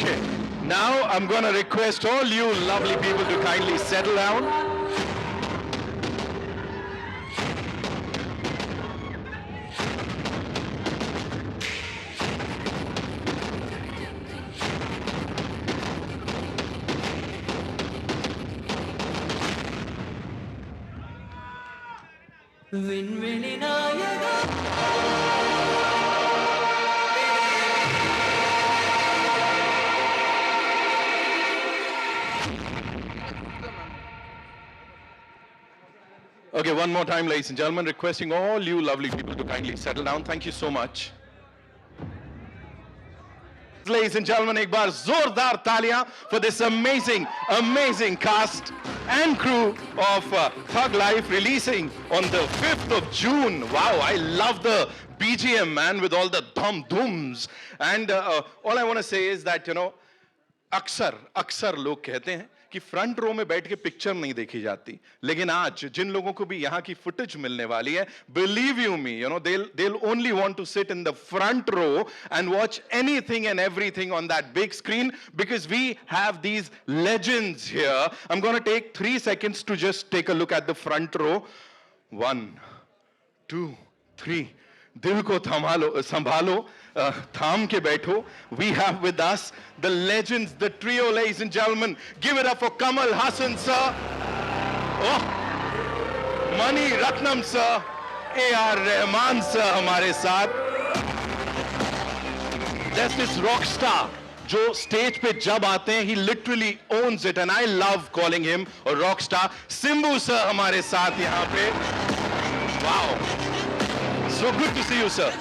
Okay, now I'm going to request all you lovely people to kindly settle down. Okay, one more time, ladies and gentlemen, requesting all you lovely people to kindly settle down. Thank you so much. Ladies and gentlemen, एक बार जोरदार तालियां for this amazing cast and crew of Thug Life releasing on the 5th of June. Wow, I love the BGM, man, with all the dhum-dhums. And all I want to say is that, you know, अक्सर लोग कहते हैं कि front row में बैठ के picture नहीं देखी जाती, लेकिन आज जिन लोगों को भी यहाँ की फुटेज मिलने वाली है, believe you me, you know, they'll only want to sit in the front row and watch anything and everything on that big screen, because we have these legends here. I'm going to take 3 seconds to just take a look at the front row. 1, 2, 3. दिल को संभालो, थाम के बैठो. We have with us the legends, the trio, ladies and gentlemen. Give it up for Kamal Haasan, sir. Oh, Mani Ratnam, sir. A.R. Rahman, sir, हमारे साथ. There's this rock star जो stage पे जब आते हैं, he literally owns it, and I love calling him a rock star. Simbu, sir, हमारे साथ यहाँ पे. Wow. So good to see you, sir.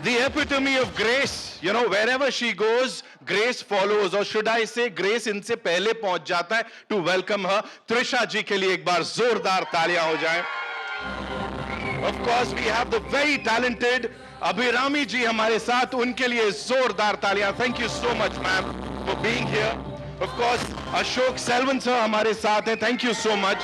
The epitome of grace, you know, wherever she goes, grace follows, or should I say, grace इनसे पहले पहुंच जाता है. To welcome her, Trisha जी के लिए एक बार जोरदार तालियां हो जाएं. Of course, we have the very talented Abhirami ji हमारे साथ, उनके लिए जोरदार तालियां. Thank you so much, ma'am, for being here. Of course, Ashok, Selvan sir हमारे साथ हैं. Thank you so much.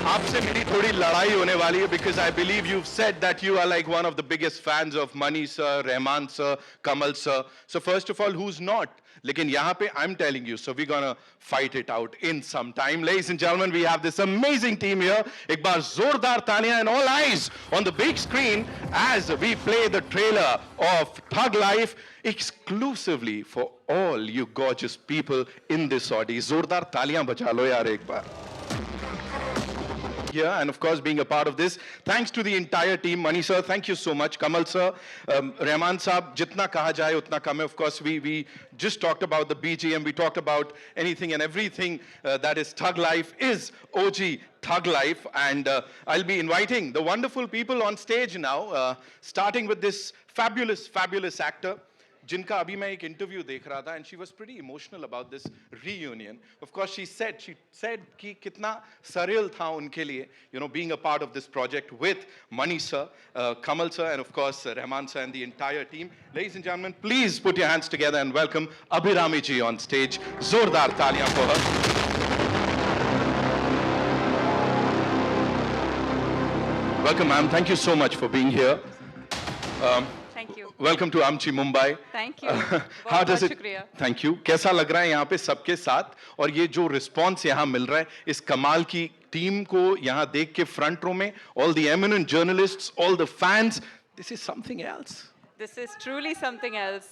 आपसे मेरी थोड़ी लड़ाई होने वाली है, because I believe you've said that you are like one of the biggest fans of Mani sir, Rahman sir, Kamal sir. So first of all, who's not? लेकिन यहाँ पे I'm telling you, so we're gonna fight it out in some time. Ladies and gentlemen, we have this amazing team here. एक बार जोरदार तालियां and all eyes on the big screen as we play the trailer of Thug Life exclusively for all you gorgeous people in this audience. जोरदार तालियां बजा लो यार एक बार. Here, and of course being a part of this, thanks to the entire team. Mani sir, thank you so much. Kamal sir, Rahman sahab, jitna kaha jaye utna kam hai. Of course we just talked about the BGM, we talked about anything and everything that is Thug Life is OG Thug Life, and I'll be inviting the wonderful people on stage now, starting with this fabulous actor जिनका अभी मैं एक interview देख रहा था, and she was pretty emotional about this reunion. Of course, she said कि कितना surreal था उनके लिए, you know, being a part of this project with Mani sir, Kamal sir, and of course Rahman sir and the entire team. Ladies and gentlemen, please put your hands together and welcome Abhirami ji on stage. जोरदार तालियां for her. Welcome, ma'am. Thank you so much for being here. Thank you. Welcome to Amchi, Mumbai. Thank you. How does it? शुक्रिया. Thank you. कैसा लग रहा है यहाँ पे सबके साथ, और ये जो रिस्पॉन्स यहाँ मिल रहा है इस कमाल की टीम को यहाँ देख के फ्रंट रो में, all the eminent journalists, all the fans, this is something else. This is truly something else.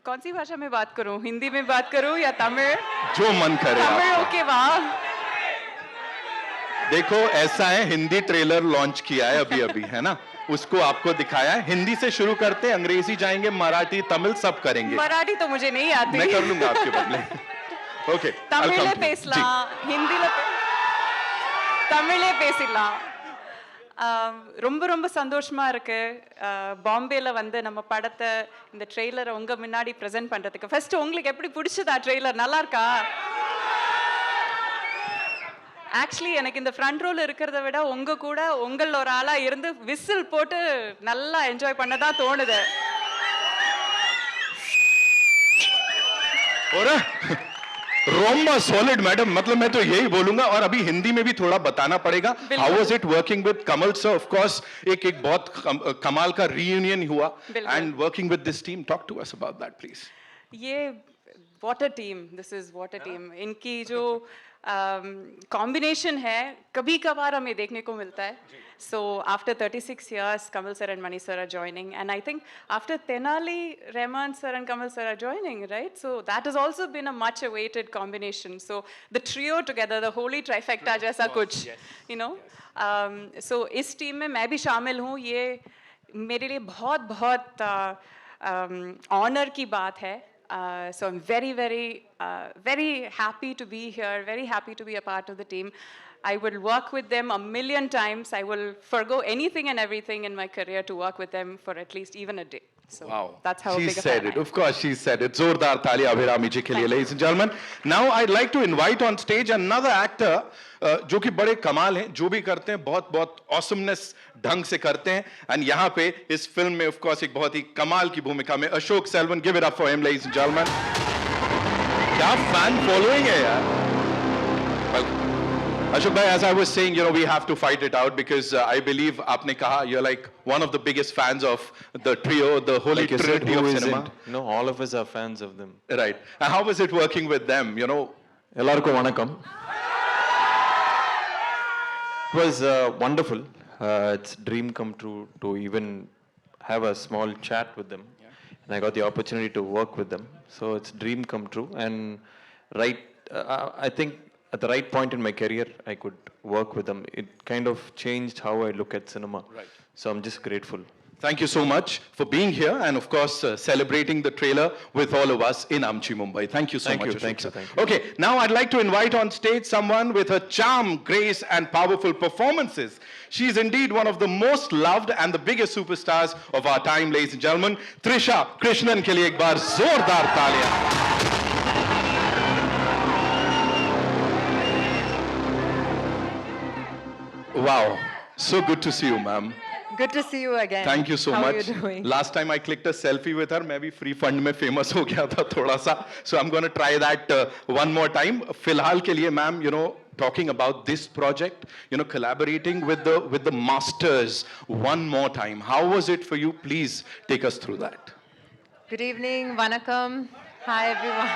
कौन सी भाषा में बात करूँ? हिंदी में बात करूँ या तमिल? जो मन करे तमिल, आपका. ओके, वाह. देखो ऐसा है, हिंदी ट्रेलर लॉन्च किया है अभी है ना, उसको आपको दिखाया है. हिंदी से शुरू करते हैं, अंग्रेजी जाएंगे, मराठी, तमिल सब करेंगे. मराठी तो मुझे नहीं आती. मैं कर लूंगा आपके बदले. ओके, तमिले पेसला, हिंदीले तमिले பேசலாம். ரொம்ப சந்தோஷமா இருக்கு பாம்பேல வந்து நம்ம படத்தை இந்த ட்ரெய்லரை உங்க முன்னாடி பிரசன்ட் பண்றதுக்கு. ஃபர்ஸ்ட் உங்களுக்கு எப்படி பிடிச்சதா ட்ரெய்லர்? நல்லா இருக்கா? ஆக்சுவலி எனக்கு இந்த ஃப்ரண்ட் ரோல இருக்கிறத விட உங்க கூட உங்கள ஒரு ஆளா இருந்து விசில் போட்டு நல்லா என்ஜாய் பண்ணதா தோணுது. रोम्बा सॉलिड मैडम, मतलब मैं तो यही बोलूंगा, और अभी हिंदी में भी थोड़ा बताना पड़ेगा. How was it working with Kamal sir? Of course एक बहुत कमाल का रीयूनियन हुआ, and working with this team. Talk to us about that please. ये what a team, this is what a team. इनकी जो कॉम्बिनेशन है कभी कभार हमें देखने को मिलता है. So after 36 years Kamal sir and Mani sir are joining, and I think after Tenali, Rahman sir and Kamal sir are joining, right? So that has also been a much awaited combination. So the trio together, the holy trifecta jaisa kuch, you know. So इस team में मैं भी शामिल हूँ. ये मेरे लिए बहुत बहुत ऑनर की बात है. So I'm very happy to be here, very happy to be a part of the team. I will work with them a million times. I will forgo anything and everything in my career to work with them for at least even a day. So wow, that's how she big a said fan it. I am. Of course, she said it. Zordar tali Abhirami ji ke liye, ladies and gentlemen. Now I'd like to invite on stage another actor जो कि बड़े कमाल हैं, जो भी करते हैं बहुत बहुत ऑसमनेस ढंग से करते हैं. एंड यहाँ पे इस फिल्म में ऑफ कोर्स एक बहुत ही कमाल की भूमिका में Ashok Selvan. Give it up for him, ladies and gentleman. क्या फैन फॉलोइंग है यार. Ashok bhai, as I was saying, you know, we have to fight it out because I believe aapne kaha you're like one of the biggest fans of the trio, the holy like trinity of cinema. No, all of us are fans of them. Right. And how was it working with them, you know? Ellarku vanakkam. It was wonderful. It's a dream come true to even have a small chat with them. And I got the opportunity to work with them. So it's a dream come true. And I think at the right point in my career, I could work with them. It kind of changed how I look at cinema. Right. So I'm just grateful. Thank you so much for being here and of course celebrating the trailer with all of us in Amchi, Mumbai. Thank you so much. Thank you. Okay, now I'd like to invite on stage someone with her charm, grace and powerful performances. She is indeed one of the most loved and the biggest superstars of our time, ladies and gentlemen. Trisha, Krishnan ke liye ek baar zordar taaliyan. Wow, so good to see you, ma'am. Good to see you again. Thank you so How much. are you doing? Last time I clicked a selfie with her, मैं भी free fund में famous हो गया था थोड़ा सा. So I'm going to try that one more time. फिलहाल के लिए, ma'am, you know, talking about this project, you know, collaborating with the masters one more time. How was it for you? Please take us through that. Good evening, Vanakkam. Hi, everyone.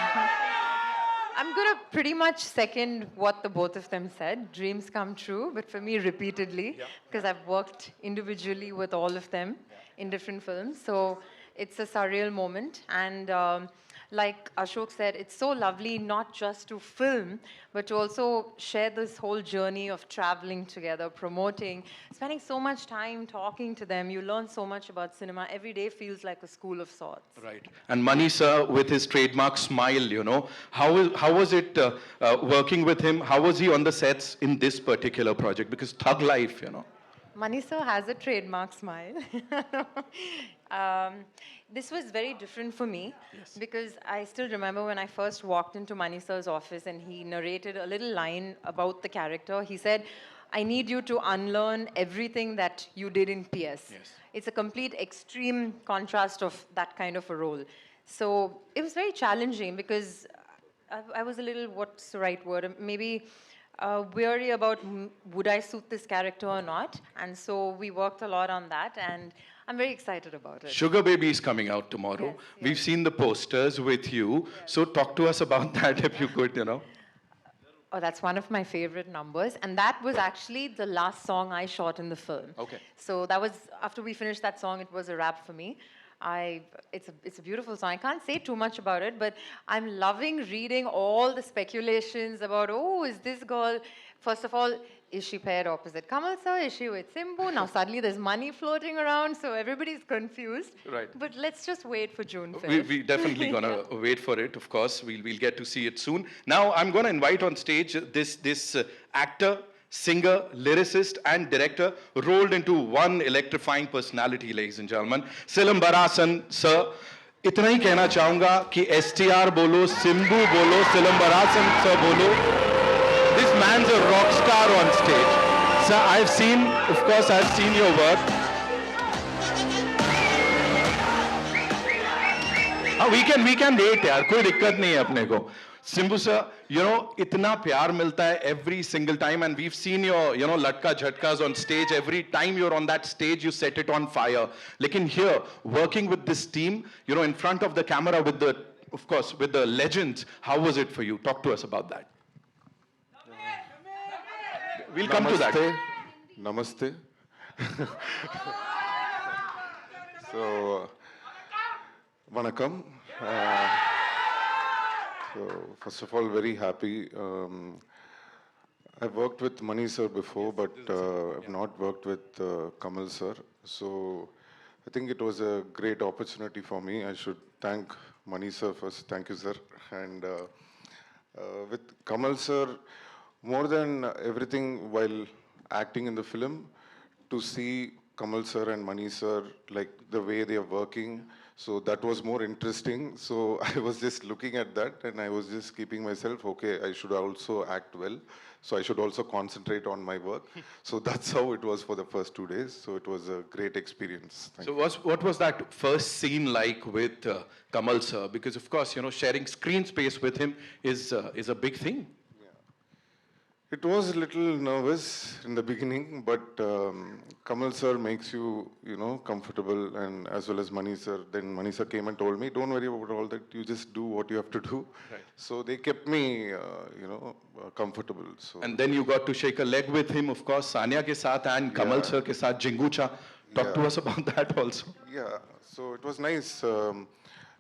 I'm going to pretty much second what the both of them said. Dreams come true, but for me, repeatedly, because I've worked individually with all of them in different films. So it's a surreal moment. And like Ashok said, it's so lovely not just to film, but to also share this whole journey of traveling together, promoting, spending so much time talking to them. You learn so much about cinema. Every day feels like a school of sorts. Right. And Mani sir with his trademark smile, you know, how was it working with him? How was he on the sets in this particular project? Because Thug Life, you know. Mani sir has a trademark smile. This was very different for me because I still remember when I first walked into Mani sir's office and he narrated a little line about the character. He said, I need you to unlearn everything that you did in PS. Yes. It's a complete extreme contrast of that kind of a role. So it was very challenging because I was a little, what's the right word? Maybe weary about would I suit this character or not. And so we worked a lot on that and I'm very excited about it. Sugar Baby is coming out tomorrow. Yes, yes. We've seen the posters with you. So talk to us about that if you could, you know. Oh, that's one of my favorite numbers. And that was actually the last song I shot in the film. Okay. So that was, after we finished that song, it was a wrap for me. It's a beautiful song. I can't say too much about it, but I'm loving reading all the speculations about, oh, is this girl, first of all, is she paired opposite Kamal sir? Is she with Simbu? Now suddenly there's money floating around, so everybody's confused. Right. But let's just wait for June 5th. We definitely gonna wait for it, of course. We'll get to see it soon. Now I'm gonna invite on stage this actor, singer, lyricist and director rolled into one electrifying personality, ladies and gentlemen. Silambarasan sir. इतना ही कहना चाहूंगा कि STR बोलो, Simbu बोलो, Silambarasan sir बोलो. This man's a rock star on stage. Sir, I've seen your work. We can wait यार, कोई दिक्कत नहीं है अपने को. Simbu sir, itna pyar milta hai every single time, and we've seen your, latka jhatkas on stage. Every time you're on that stage, you set it on fire. Lekin here, working with this team, in front of the camera with of course, with the legends, how was it for you? Talk to us about that. We'll come to that. Namaste. So, Vanakkam. So, first of all, very happy. I've worked with Mani sir before, but I've not worked with Kamal sir. So, I think it was a great opportunity for me. I should thank Mani sir first. Thank you, sir. And with Kamal sir, more than everything while acting in the film, to see Kamal sir and Mani sir, like the way they are working, so that was more interesting. So I was just looking at that and I was just keeping myself, okay, I should also act well. So I should also concentrate on my work. So that's how it was for the first 2 days. So it was a great experience. Thank you. What was that first scene like with Kamal sir? Because of course, sharing screen space with him is a big thing. It was a little nervous in the beginning, but Kamal sir makes you, comfortable, and as well as Mani sir. Then Mani sir came and told me, don't worry about all that, you just do what you have to do. Right. So they kept me, comfortable. So. And then you got to shake a leg with him, of course, Sania ke saath and Kamal sir ke saath, Jingucha. Talk to us about that also. Yeah, so it was nice.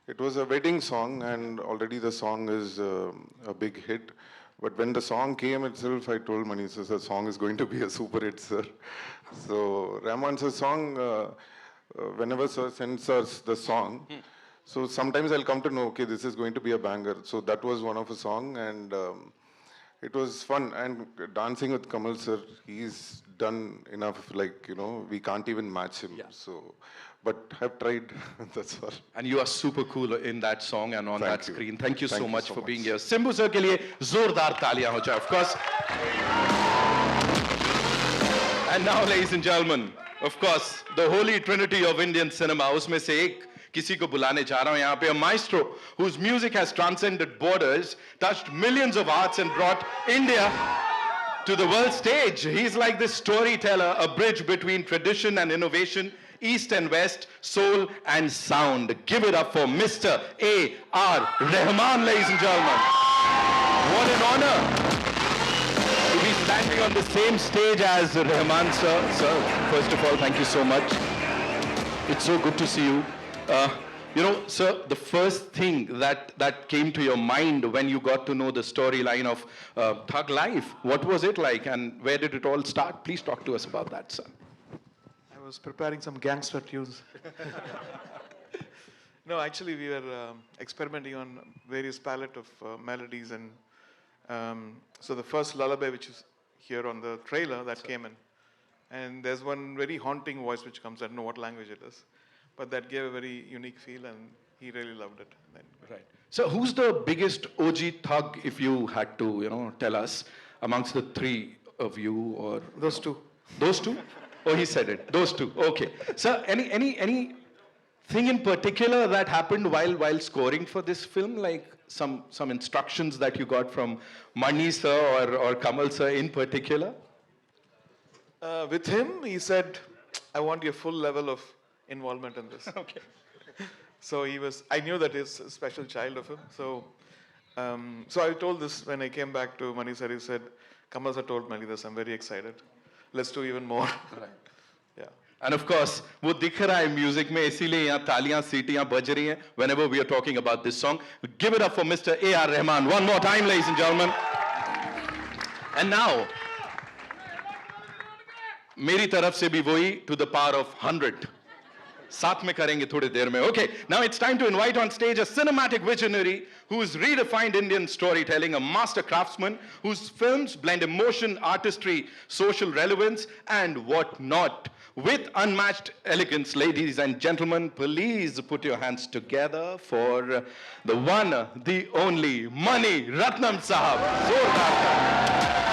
It was a wedding song, and already the song is a big hit. But when the song came itself, I told Mani sir, the song is going to be a super hit, sir. So Rahman sir's song, whenever sir sends us the song, so sometimes I'll come to know, okay, this is going to be a banger. So that was one of a song, and it was fun. And dancing with Kamal sir, he's done enough, we can't even match him. Yeah. So, but I've tried, that's all. And you are super cool in that song and on that screen. Thank you so much for being here. Simbu sir ke liye zordar taaliyan ho jaye, of course. And now, ladies and gentlemen, of course, the holy trinity of Indian cinema, usme se ek किसी को बुलाने जा रहा हूं यहां पे, a maestro whose music has transcended borders, touched millions of hearts and brought India to the world stage. He's like this storyteller, a bridge between tradition and innovation, East and West, soul and sound. Give it up for Mr. A.R. Rahman, ladies and gentlemen. What an honor to be standing on the same stage as Rahman, sir. Sir, first of all, thank you so much. It's so good to see you. Sir, the first thing that came to your mind when you got to know the storyline of Thug Life, what was it like and where did it all start? Please talk to us about that, sir. I was preparing some gangster tunes. No, actually we were experimenting on various palette of melodies, and so the first lullaby which is here on the trailer that came in, and there's one very haunting voice which comes, I don't know what language it is, but that gave a very unique feel and he really loved it. Right. So who's the biggest OG thug, if you had to, tell us, amongst the three of you? Or those two. Those two? Oh, he said it. Those two. Okay. Sir, any thing in particular that happened while scoring for this film, like some instructions that you got from Mani sir or Kamal sir in particular? With him, he said, I want your full level of involvement in this. Okay. So I knew that he's a special child of him. So I told this when I came back to Mani sir, he said, Kamal sir told Mani this, I'm very excited. Let's do even more. Right. Yeah. And of course, वो दिख रहा है music में, इसीलिए यहाँ तालियां सीटियां बज रही हैं whenever we are talking about this song. Give it up for Mr. A.R. Rahman one more time, ladies and gentlemen. And now, मेरी तरफ से भी वही to the power of 100. साथ में करेंगे थोड़ी देर में. Okay, now it's time to invite on stage a cinematic visionary who's redefined Indian storytelling, a master craftsman whose films blend emotion, artistry, social relevance, and what not. With unmatched elegance, ladies and gentlemen, please put your hands together for the one, the only, Mani Ratnam Sahab. Zordar.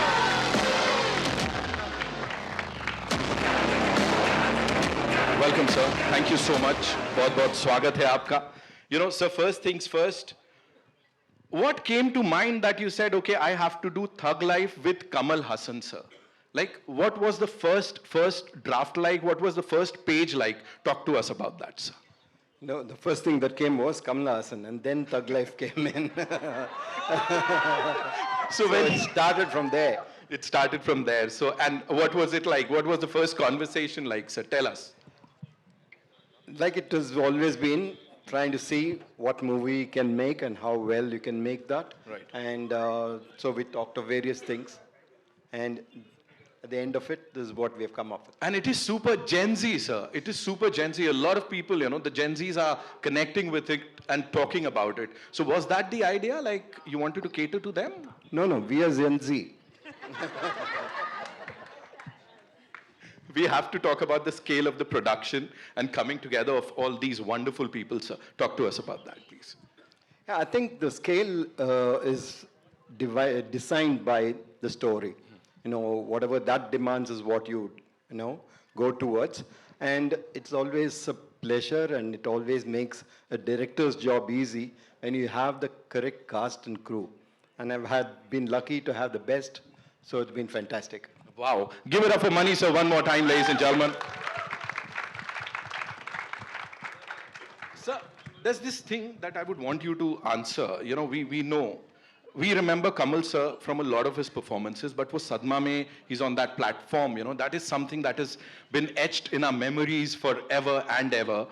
Welcome, sir. Thank you so much. बहुत बहुत स्वागत है आपका. Sir, first things first, what came to mind that you said, okay, I have to do Thug Life with Kamal Haasan, sir? Like, what was the first draft like? What was the first page like? Talk to us about that, sir. No, the first thing that came was Kamal Haasan, and then Thug Life came in. So So it started from there. it started from there. So, and what was it like? What was the first conversation like, sir? Tell us. Like it has always been, trying to see what movie you can make and how well you can make that. Right. And so we talked of various things. And at the end of it, this is what we have come up with. And it is super Gen Z, sir. It is super Gen Z. A lot of people, the Gen Zs are connecting with it and talking about it. So was that the idea? Like, you wanted to cater to them? No, we are Gen Z. We have to talk about the scale of the production and coming together of all these wonderful people, sir. Talk to us about that, please. Yeah, I think the scale is designed by the story. Whatever that demands is what you go towards. And it's always a pleasure, and it always makes a director's job easy when you have the correct cast and crew. And I've been lucky to have the best, so it's been fantastic. Wow. Give it up for Mani, sir, one more time, ladies and gentlemen. Sir, there's this thing that I would want you to answer. We remember Kamal sir from a lot of his performances, but for Sadma Mein, he's on that platform, that is something that has been etched in our memories forever and ever,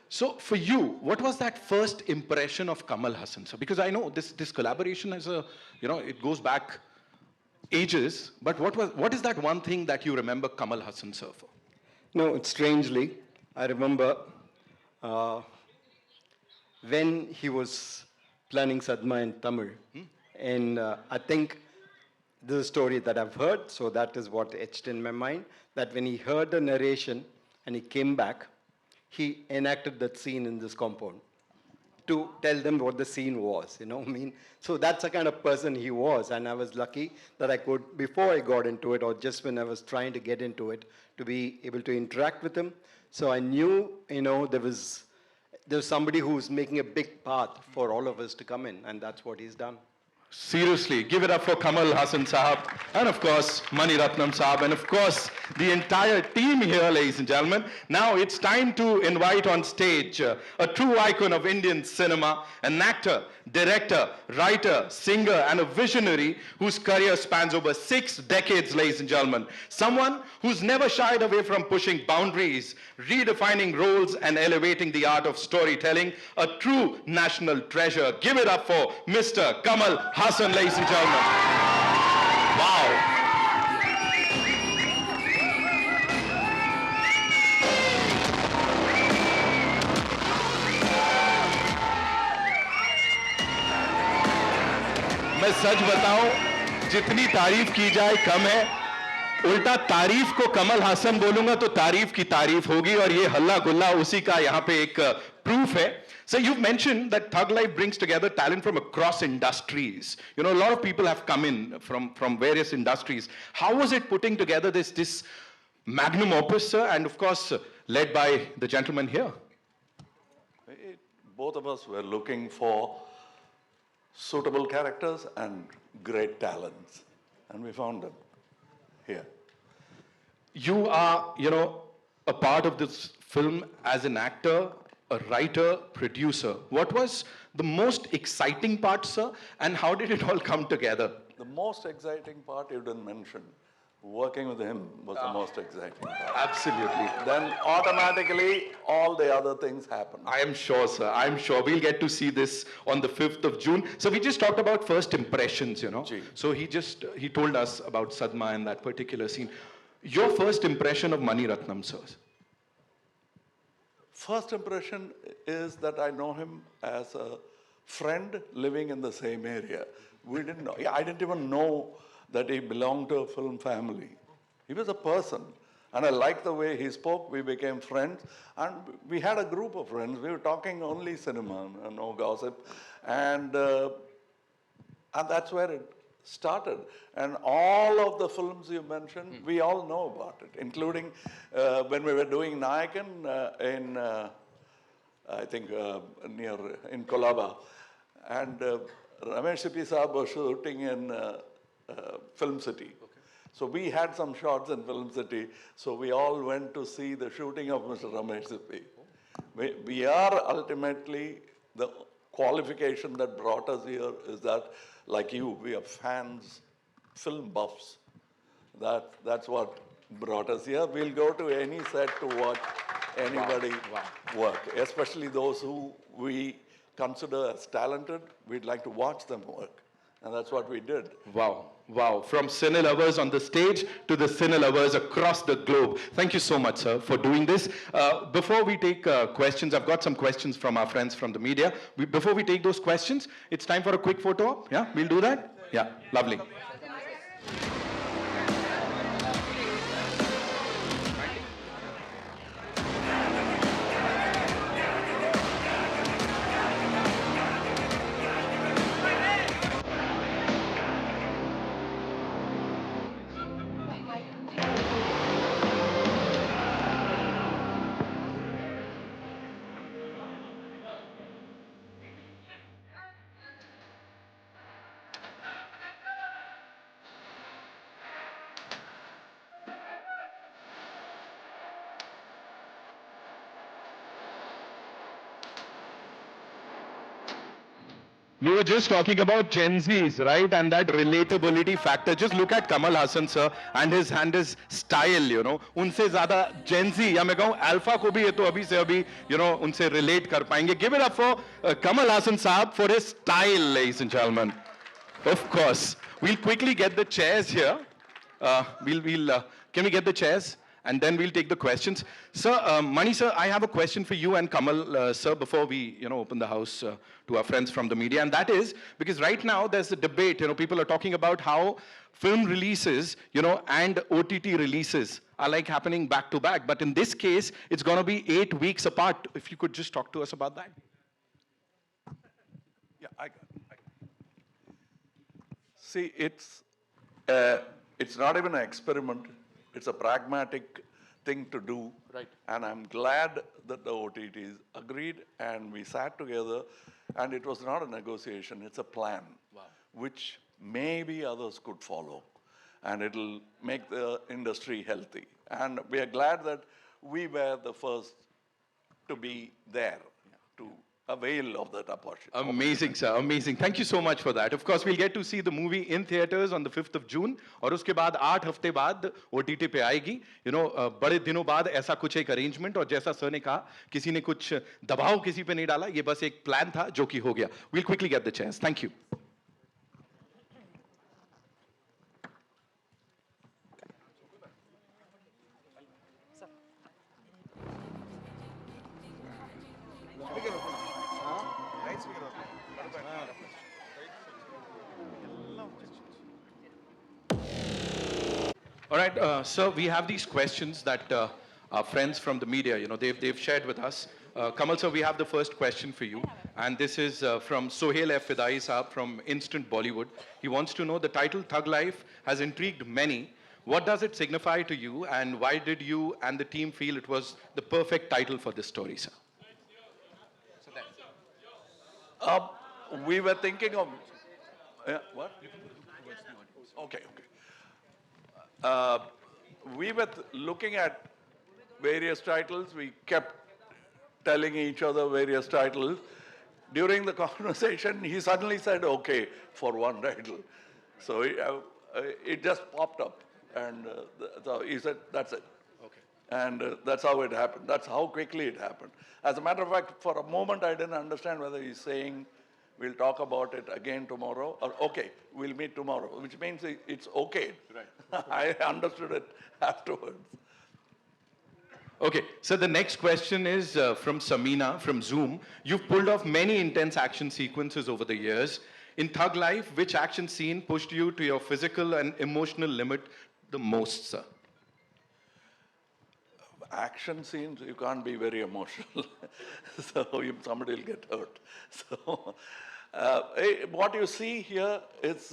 So for you, what was that first impression of Kamal Haasan, sir? Because I know this collaboration is it goes back ages, but what is that one thing that you remember Kamal Haasan, sir, for? No, it's strangely, I remember when he was planning Sadma in Tamil, and I think this is a story that I've heard, so that is what etched in my mind, that when he heard the narration and he came back, he enacted that scene in this compound to tell them what the scene was, So that's the kind of person he was, and I was lucky that I could, before I got into it, or just when I was trying to get into it, to be able to interact with him. So I knew, there was somebody who's making a big path for all of us to come in, and that's what he's done. Seriously, give it up for Kamal Haasan Sahab, and of course, Mani Ratnam Sahab, and of course, the entire team here, ladies and gentlemen. Now it's time to invite on stage a true icon of Indian cinema, an actor, director, writer, singer, and a visionary whose career spans over 6 decades, ladies and gentlemen. Someone who's never shied away from pushing boundaries, redefining roles, and elevating the art of storytelling. A true national treasure. Give it up for Mr. Kamal Haasan, ladies and gentlemen. Wow. मैं सच बताऊं, जितनी तारीफ की जाए कम है. उल्टा तारीफ को कमल हासन बोलूंगा तो तारीफ की तारीफ होगी, और ये हल्ला गुल्ला उसी का यहाँ पे एक proof है. So you've mentioned that Thug Life brings together talent from across industries. A lot of people have come in from various industries. How was it putting together this magnum opus, sir, and of course led by the gentleman here? Both of us were looking for suitable characters and great talents, and we found them here. You are, a part of this film as an actor, a writer, producer. What was the most exciting part, sir, and how did it all come together? The most exciting part you didn't mention. Working with him was the most exciting part. Absolutely. Then automatically all the other things happen. I am sure, sir. I'm sure we'll get to see this on the 5th of June. So we just talked about first impressions, Gee. So he told us about Sadma and that particular scene. Your first impression of Mani Ratnam, sir? First impression is that I know him as a friend living in the same area. We didn't know. I didn't even know that he belonged to a film family. He was a person. And I liked the way he spoke. We became friends. And we had a group of friends. We were talking only cinema, no gossip. And that's where it started. And all of the films you mentioned, we all know about it, including when we were doing Nayakan in Kolaba. And Ramesh Sippy Saab was shooting in Film City. So we had some shots in Film City. So we all went to see the shooting of Mr. Ramesh Sippy. We are ultimately, the qualification that brought us here is that, like you, we are fans, film buffs. That's what brought us here. We'll go to any set to watch anybody work, especially those who we consider as talented. We'd like to watch them work. And that's what we did. Wow, wow. From cine lovers on the stage to the cine lovers across the globe. Thank you so much, sir, for doing this. Before we take questions, I've got some questions from our friends from the media. Before we take those questions, it's time for a quick photo op. Yeah, we'll do that? Yeah, lovely. We were just talking about Gen Zs, right? And that relatability factor. Just look at Kamal Haasan, sir, and his style, you know. उनसे ज़्यादा Gen Z, या मैं कहूँ Alpha को भी ये तो अभी से अभी, you know, उनसे relate कर पाएंगे. Give it up for Kamal Haasan साहब for his style, ladies and gentlemen. Of course. We'll quickly get the chairs here. Can we get the chairs? And then we'll take the questions. Sir, Mani sir, I have a question for you and Kamal sir before we, you know, open the house to our friends from the media. And that is, because right now there's a debate, you know, people are talking about how film releases, you know, and OTT releases are like happening back to back. But in this case, it's going to be 8 weeks apart. If you could just talk to us about that. Yeah, see, it's not even an experiment. It's a pragmatic thing to do. Right. And I'm glad that the OTTs agreed and we sat together, and it was not a negotiation, it's a plan, which maybe others could follow. And it'll make the industry healthy. And we are glad that we were the first to be there, to avail of that opportunity. Amazing, sir. Amazing. Thank you so much for that. Of course, we'll get to see the movie in theaters on the 5th of June. और उसके बाद 8 हफ्ते बाद OTT पे आएगी. You know, बड़े दिनों बाद ऐसा कुछ एक arrangement, और जैसा सर ने कहा, किसी ने कुछ दबाव किसी पे नहीं डाला. ये बस एक plan था जो कि हो गया. We'll quickly get the chairs. Thank you. All right, sir, we have these questions that our friends from the media, you know, they've shared with us. Kamal sir, we have the first question for you. And this is from Sohail F. Fidai Saab from Instant Bollywood. He wants to know, the title Thug Life has intrigued many. What does it signify to you, and why did you and the team feel it was the perfect title for this story, sir? We were thinking of, what? Okay. We were looking at various titles. We kept telling each other various titles. During the conversation, he suddenly said, okay, for one title. So it just popped up. And so he said, that's it. Okay. And that's how it happened. That's how quickly it happened. As a matter of fact, for a moment, I didn't understand whether he's saying, we'll talk about it again tomorrow, or okay, we'll meet tomorrow, which means it's okay. Right. I understood it afterwards. Okay, so the next question is from Samina from Zoom. You've pulled off many intense action sequences over the years. In Thug Life, which action scene pushed you to your physical and emotional limit the most, sir? Action scenes, you can't be very emotional. So somebody will get hurt. So what you see here is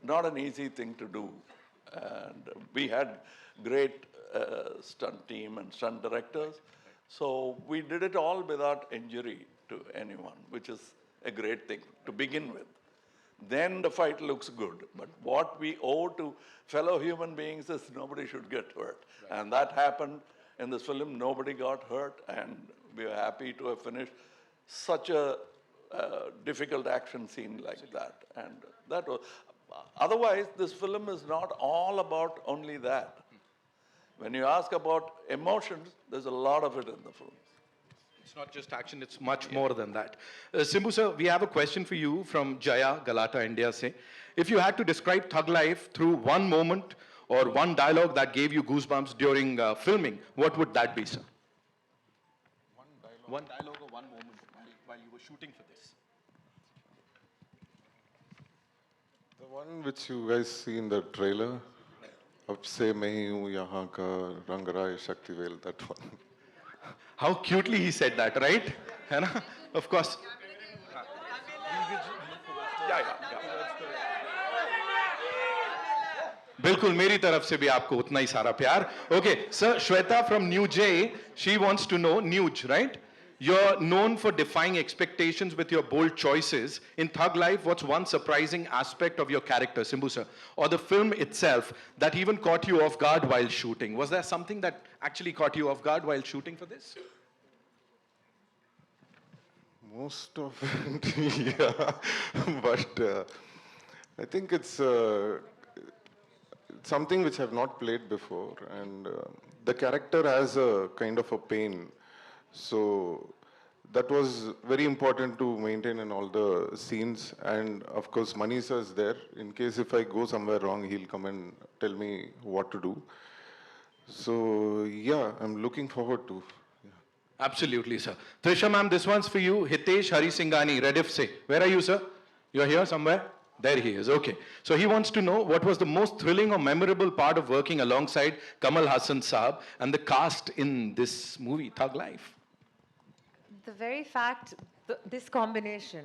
not an easy thing to do. And we had great stunt team and stunt directors. So we did it all without injury to anyone, which is a great thing to begin with. then the fight looks good. But what we owe to fellow human beings is nobody should get hurt. Right. And that happened in this film. Nobody got hurt, and we are happy to have finished such a difficult action scene like that. And that was, otherwise, this film is not all about only that. When you ask about emotions, there's a lot of it in the film. It's not just action, it's much more than that. Simbu sir, we have a question for you from Jaya, Galata, India. Say, if you had to describe Thug Life through one moment or one dialogue that gave you goosebumps during filming, what would that be, sir? One dialogue or one moment while you were shooting for this. The one which you guys see in the trailer, अब से मैं ही हूँ यहाँ का रंगराय Sakthivel, that one. How cutely he said that, right? है ना? Of course. बिल्कुल मेरी तरफ से भी आपको उतना ही सारा प्यार. Okay, sir, Shweta from New J, she wants to know, Nuj, right? You're known for defying expectations with your bold choices. In Thug Life, what's one surprising aspect of your character, Simbu sir, or the film itself that even caught you off guard while shooting? Was there something that actually caught you off guard while shooting for this? Most of it, yeah. But I think it's something which I've not played before, and the character has a kind of a pain. So that was very important to maintain in all the scenes. And of course, Manisa is there. In case if I go somewhere wrong, he'll come and tell me what to do. So yeah, I'm looking forward to. Yeah. Absolutely, sir. Trisha ma'am, this one's for you. Hitesh Harisinghani, Rediff se. Where are you, sir? You're here somewhere? There he is, okay. So he wants to know what was the most thrilling or memorable part of working alongside Kamal Haasan Saab and the cast in this movie, Thug Life? The very fact, this combination,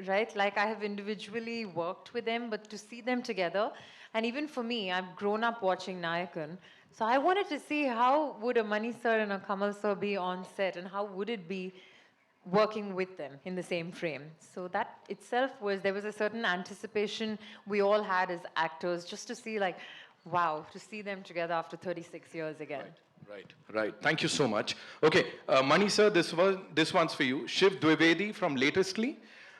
right? Like I have individually worked with them, but to see them together, and even for me, I've grown up watching Nayakan. So I wanted to see how would a Mani sir and a Kamal sir be on set, and how would it be working with them in the same frame. So that itself there was a certain anticipation we all had as actors, just to see like, wow, to see them together after 36 years again. Right. Thank you so much. Okay, Mani sir, this one's for you. Shiv Dwivedi from Latestly.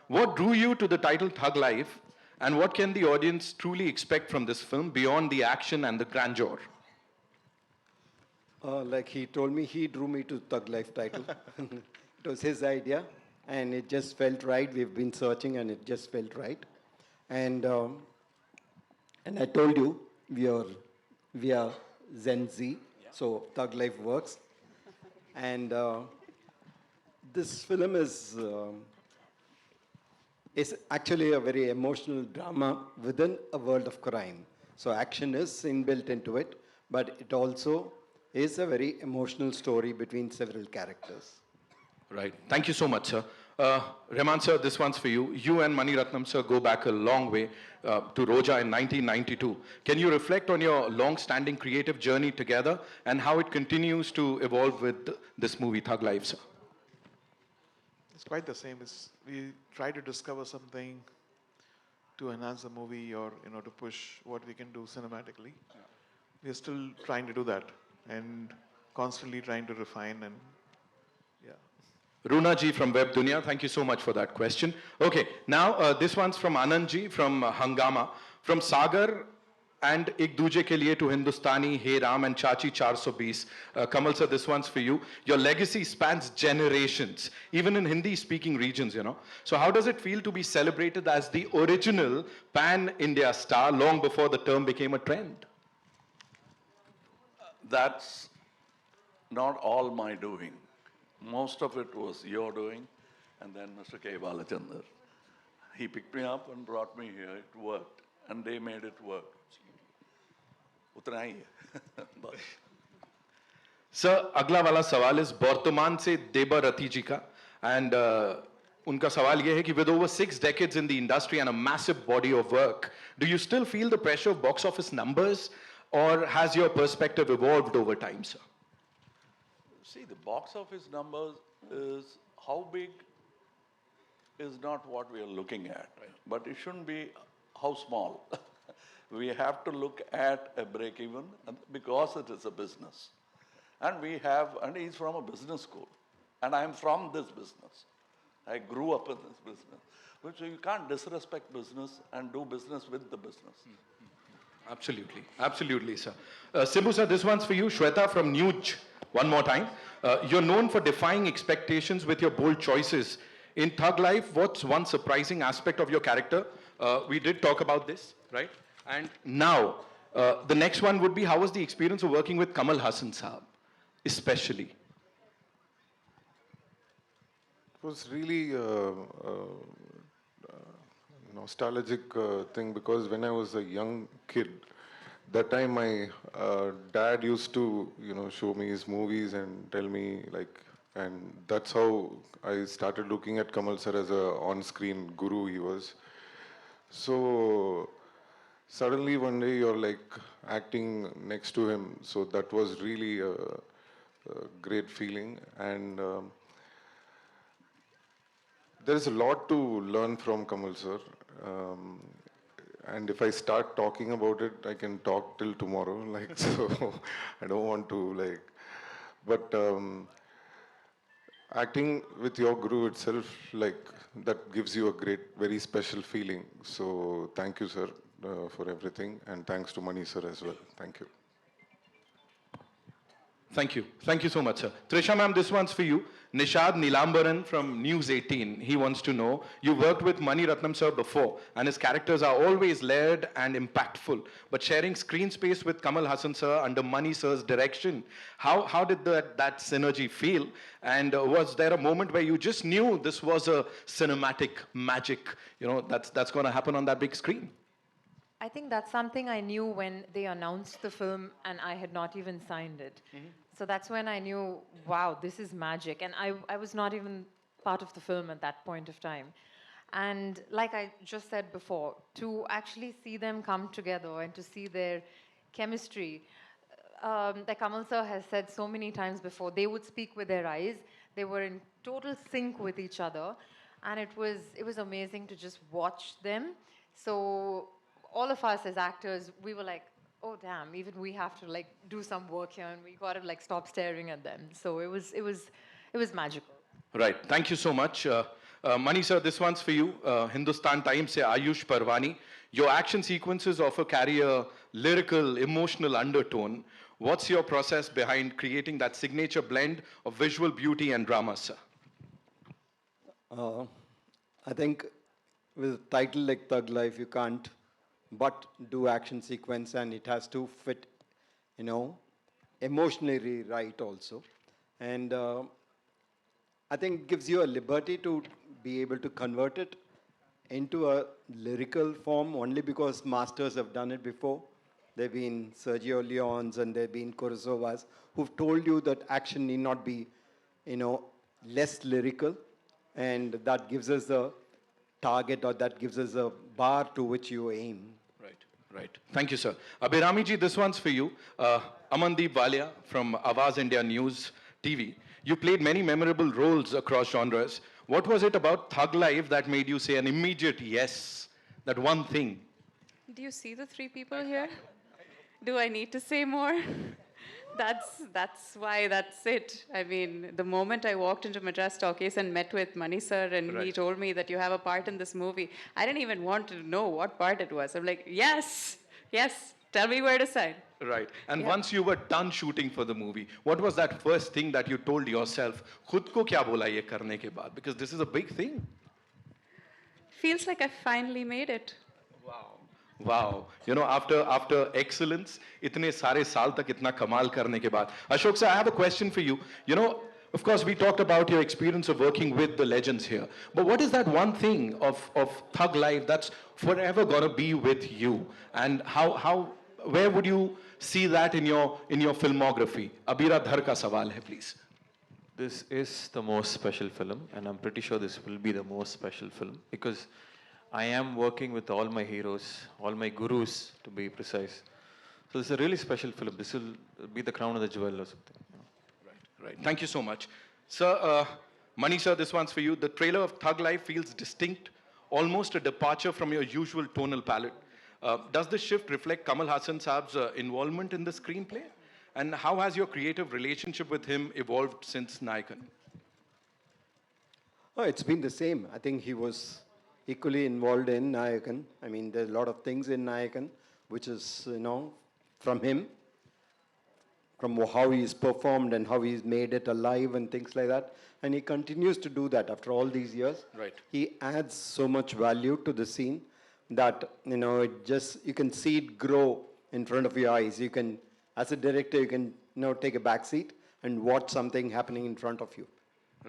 What drew you to the title Thug Life, and what can the audience truly expect from this film beyond the action and the grandeur? Like he told me, he drew me to Thug Life title. It was his idea, and it just felt right. We've been searching, and it just felt right. And I told you, we are Gen Z. So Thug Life works. And this film is actually a very emotional drama within a world of crime. So action is inbuilt into it, but it also is a very emotional story between several characters. Right. Thank you so much, sir. Rahman sir, this one's for you. You and Mani Ratnam sir go back a long way to Roja in 1992. Can you reflect on your long-standing creative journey together and how it continues to evolve with this movie, Thug Life, sir? It's quite the same. We try to discover something to enhance the movie, or to push what we can do cinematically. Yeah. We are still trying to do that and constantly trying to refine and. Runa ji from Web Dunia, thank you so much for that question. Okay, now this one's from Anand ji from Hangama. From Sagar and Ek Duje Ke Liye to Hindustani, Hey Ram and Chachi 420. Kamal sir, this one's for you. Your legacy spans generations, even in Hindi-speaking regions, So how does it feel to be celebrated as the original pan-India star long before the term became a trend? That's not all my doing. Most of it was your doing, and then Mr. K. Balachandar. He picked me up and brought me here. It worked, and they made it work. Utna hi hai. Sir, अगला वाला सवाल is वर्तमान से देबा रति जी का, and उनका सवाल ये है कि with over 6 decades in the industry and a massive body of work, do you still feel the pressure of box office numbers, or has your perspective evolved over time, sir? See, the box office numbers is how big is not what we are looking at. But it shouldn't be how small. We have to look at a break even because it is a business. And he's from a business school. And I'm from this business. I grew up in this business. So you can't disrespect business and do business with the business. Absolutely, absolutely, sir. Simbu sir, this one's for you. Shweta from Nuj, one more time. You're known for defying expectations with your bold choices. In Thug Life, what's one surprising aspect of your character? We did talk about this, right? And now, the next one would be, how was the experience of working with Kamal Haasan Saab, especially? It was really nostalgic thing because when I was a young kid, that time my dad used to, show me his movies and tell me and that's how I started looking at Kamal sir as a on-screen guru he was. So suddenly one day you're acting next to him, so that was really a great feeling. And there is a lot to learn from Kamal sir. And if I start talking about it, I can talk till tomorrow. So I don't want to but acting with your guru itself, that gives you a great, very special feeling. So thank you, sir, for everything, and thanks to Mani sir as well. Thank you. Thank you. Thank you so much, sir. Trisha ma'am, this one's for you. Nishad Nilambaran from News 18. He wants to know, you worked with Mani Ratnam sir before, and his characters are always layered and impactful. But sharing screen space with Kamal Haasan sir under Mani sir's direction, how did that synergy feel? And was there a moment where you just knew this was a cinematic magic, that's going to happen on that big screen? I think that's something I knew when they announced the film and I had not even signed it. So that's when I knew, wow, this is magic. And I was not even part of the film at that point of time. And like I just said before, to actually see them come together and to see their chemistry, like Kamal sir has said so many times before, they would speak with their eyes. They were in total sync with each other. And it was amazing to just watch them. So all of us as actors, we were like, oh damn, even we have to do some work here and we got to stop staring at them. So it was magical. Right. Thank you so much. Mani sir, this one's for you. Hindustan Times se Ayush Parwani. Your action sequences often carry a lyrical, emotional undertone. What's your process behind creating that signature blend of visual beauty and drama, sir? I think with a title like Thug Life, you can't but do action sequence, and it has to fit, emotionally right also. And I think it gives you a liberty to be able to convert it into a lyrical form only because masters have done it before. There have been Sergio Leones and there have been Kurosawas who've told you that action need not be, less lyrical, and that gives us a target, or that gives us a bar to which you aim. Right. Thank you, sir. Abhirami ji, this one's for you. Amandeep Walia from Awaz India News TV. You played many memorable roles across genres. What was it about Thug Life that made you say an immediate yes? That one thing. Do you see the three people here? Do I need to say more? That's why that's it. I mean, the moment I walked into Madras Talkies and met with Mani sir and he told me that you have a part in this movie, I didn't even want to know what part it was. I'm like, yes, tell me where to sign. Right. And once you were done shooting for the movie, what was that first thing that you told yourself? Khud ko kya bola ye karne ke baad? Because this is a big thing. Feels like I finally made it. Wow. After excellence, itne sare saal tak itna kamal karne ke baad. Ashok sir, I have a question for you. Of course, we talked about your experience of working with the legends here. But what is that one thing of Thug Life that's forever gonna be with you? And where would you see that in your filmography? Abira Dhar ka sawal hai, please. This is the most special film, and I'm pretty sure this will be the most special film because I am working with all my heroes, all my gurus, to be precise. So this is a really special film. This will be the crown of the jewel or something. Right. Thank you so much. Sir, Mani sir, this one's for you. The trailer of Thug Life feels distinct, almost a departure from your usual tonal palette. Does this shift reflect Kamal Haasan saab's involvement in the screenplay? And how has your creative relationship with him evolved since Nayakan? Oh, it's been the same. I think he was equally involved in Nayakan. I mean, there's a lot of things in Nayakan which is, from him, from how he's performed and how he's made it alive and things like that. And he continues to do that after all these years. Right. He adds so much value to the scene that, it just, you can see it grow in front of your eyes. You can, as a director, you can, take a back seat and watch something happening in front of you.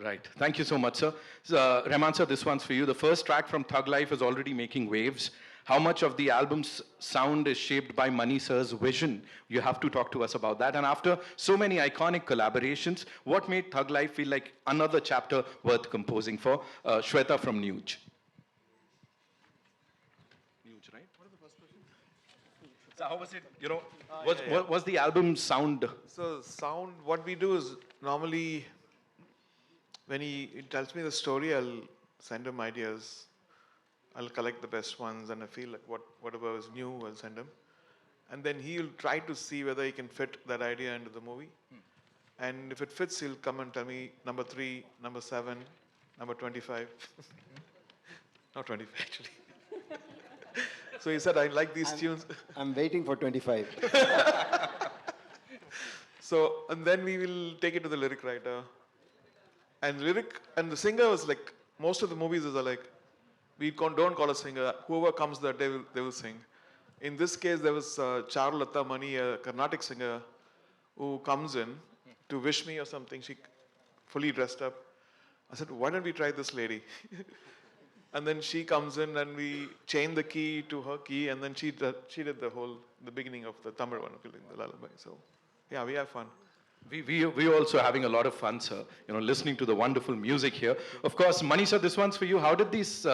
Right. Thank you so much, sir. Rahman sir, this one's for you. The first track from Thug Life is already making waves. How much of the album's sound is shaped by Mani sir's vision? You have to talk to us about that. And after so many iconic collaborations, what made Thug Life feel like another chapter worth composing for? Shweta from Nuj. Nuj, right? What is the first question? So how was it, was the album sound? So sound, what we do is normally when he tells me the story, I'll send him ideas. I'll collect the best ones, and I feel like whatever is new, I'll send him. And then he'll try to see whether he can fit that idea into the movie. And if it fits, he'll come and tell me number 3, number 7, number 25. Not 25, actually. So he said, I like these tunes. I'm waiting for 25. So, and then we will take it to the lyric writer. And the singer was like, most of the movies are like, don't call a singer. Whoever comes there, they will sing. In this case, there was Charulata Mani, a Carnatic singer, who comes in to wish me or something. She fully dressed up. I said, why don't we try this lady? And then she comes in and we chain the key to her key, and then she did the beginning of the Tamil one, the lullaby. So, yeah, we have fun. We also having a lot of fun, sir, listening to the wonderful music here. Of course, Mani sir, this one's for you. How did these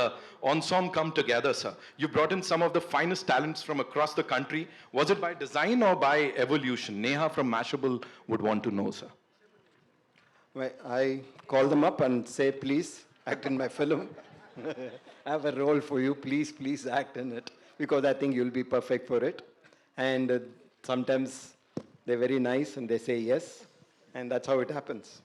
ensemble come together, sir? You brought in some of the finest talents from across the country. Was it by design or by evolution? Neha from Mashable would want to know, sir. Well, I call them up and say, please, act in my film. I have a role for you. Please act in it. Because I think you'll be perfect for it. And sometimes they're very nice and they say yes, and that's how it happens.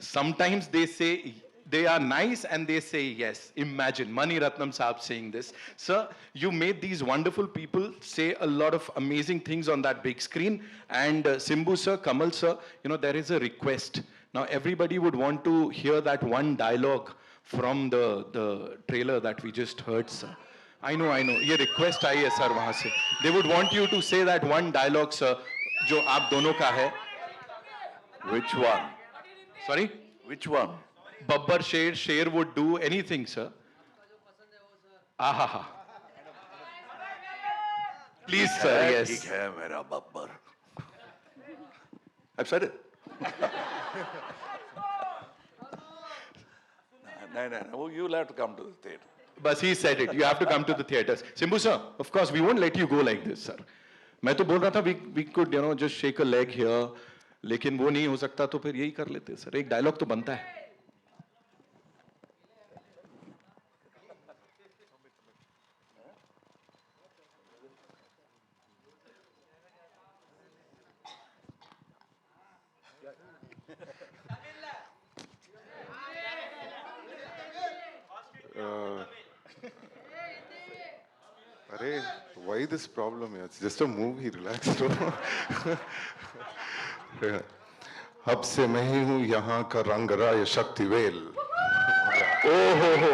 Sometimes they say they are nice and they say yes. Imagine Mani Ratnam Saab saying this. Sir, you made these wonderful people say a lot of amazing things on that big screen. And Simbu sir, Kamal sir, there is a request. Now everybody would want to hear that one dialogue from the trailer that we just heard, sir. I know. ये request आई है sir वहाँ से. They would want you to say that one dialogue, sir, जो आप दोनों का है. Which one? Sorry? Which one? Babbar Sher would do anything, sir. Ahaha. Please, sir, yes. ठीक है मेरा Babbar. I've said it. No, you'll have to come to the theatre. But he said it. You have to come to the theatres. Simbu, sir, of course, we won't let you go like this, sir. मैं तो बोल रहा था we could just shake a leg here, लेकिन वो नहीं हो सकता तो फिर यही कर लेते सर. एक डायलॉग तो बनता है. Arey, why this problem? It's just a movie, relax. अब से मैं ही हूँ यहाँ का रंगराय शक्तिवेल. ओहो,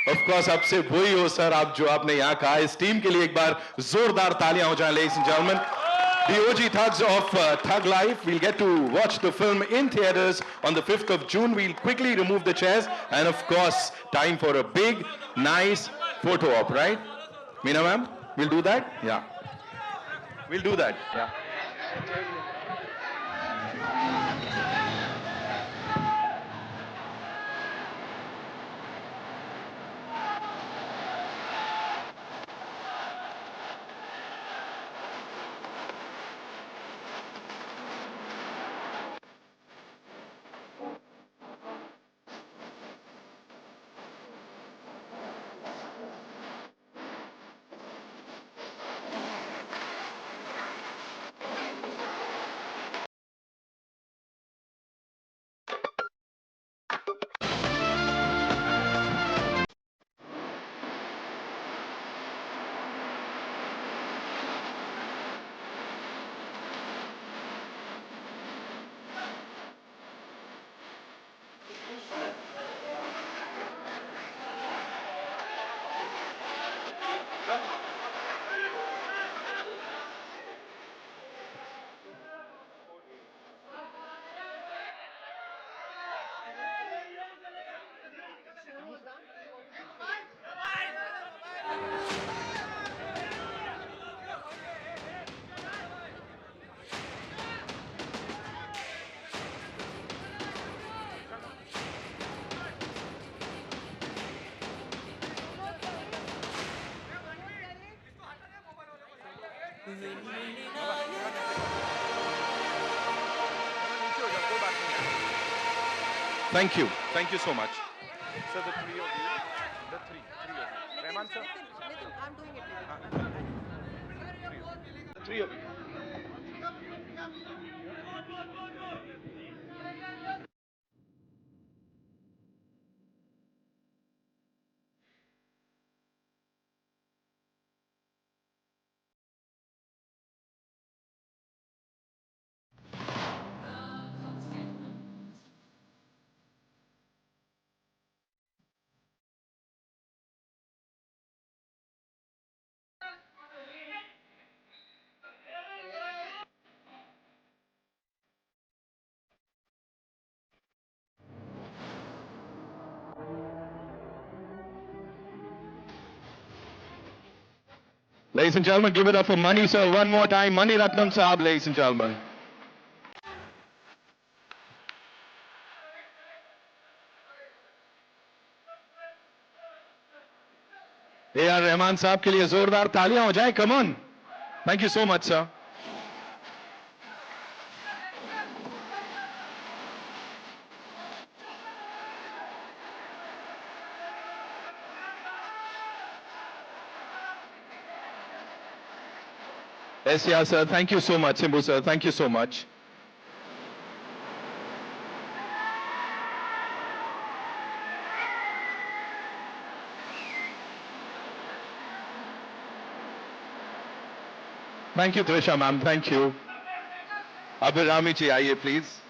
of course, अब से वही हो सर, आप जो आपने यहाँ कहा. इस टीम के लिए एक बार जोरदार तालियां हो जाएं, ladies and gentlemen. The OG thugs of Thug Life. We'll get to watch the film in theaters on the 5th of June. We'll quickly remove the chairs, and of course, time for a big, nice photo op, right? Meena ma'am, we'll do that? Yeah. We'll do that. Yeah. Thank you. Thank you so much. So the three of you, the three of you. Rahman sir? I'm doing it. The three of you. Ladies and gentlemen, give it up for Mani sir one more time. Mani Ratnam Saab, ladies and gentlemen. A.R. Rahman साहब के लिए जोरदार तालियां हो जाए. Come on. Thank you so much, sir. S.R. sir, thank you so much. Simbu sir, thank you so much. Thank you, Trisha ma'am. Thank you. Abhirami ji, आइए please.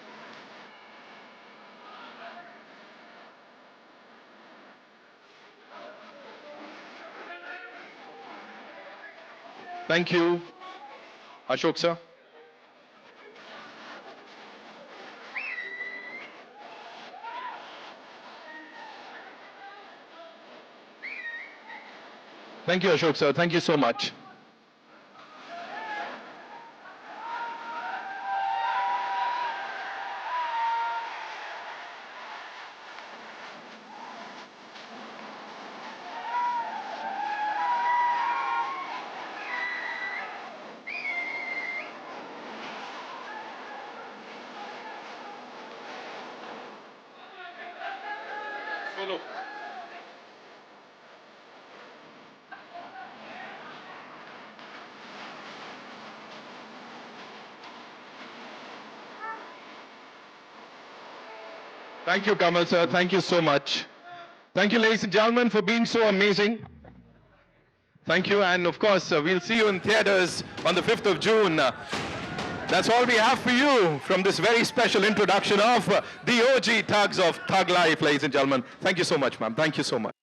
Thank you. Ashok sir. Thank you, Ashok sir. Thank you so much. Solo. Thank you, Kamal sir. Thank you so much. Thank you, ladies and gentlemen, for being so amazing. Thank you, and of course, we'll see you in theaters on the 5th of June. That's all we have for you from this very special introduction of the OG thugs of Thug Life, ladies and gentlemen. Thank you so much, ma'am. Thank you so much.